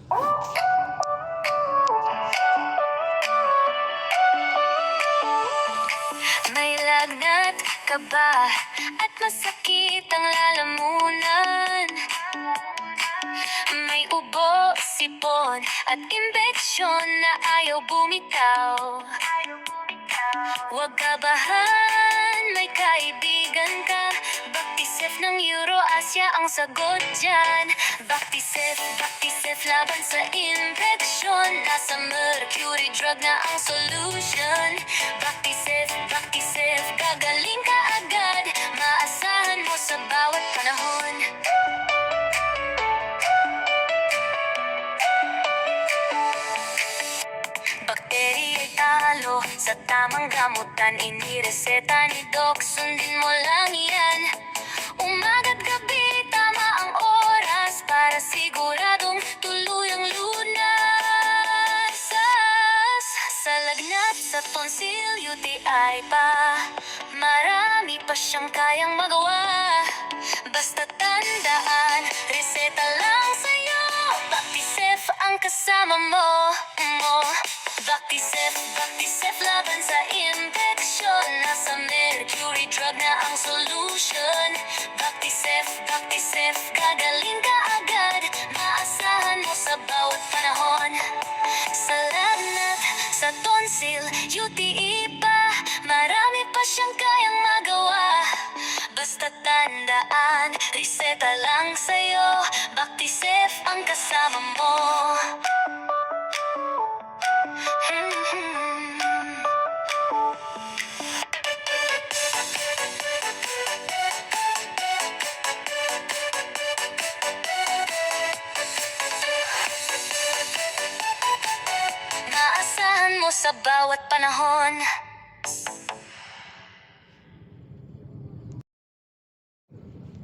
May lagnat ka ba at masakit ang lalamunan? May ubo, sipon at impeksyon na ayaw bumitaw. Huwag kabahan, may kaibigan ka. Bactisef ng Euroasia ang sagot dyan. Bactisef laban sa impeksyon. Nasa mercury drug na ang solution. Bactisef, gagaling ka agad. Maasahan mo sa bawat panahon. Bakteriya'y talo sa tamang gamutan. Inireseta ni Doc, sundin mo lang yan. Umaga't gabi, tama ang oras para siguradong tuluyang lunas. Sa lagnat, sa tonsil, UTI pa, marami pa siyang kayang magawa. Basta tandaan, reseta lang sa'yo. Bactisef ang kasama mo. Bactisef laban sa impeksyon. Nasa mercury drug na ang solution. Bactisef, gagaling ka agad. Maasahan mo sa bawat panahon. Sa lagnat, sa tonsil, UTI pa, marami pa siyang kayang magawa. Basta tandaan, reseta lang sa'yo. Bactisef ang kasama mo. Maasahan mo sa bawat panahon.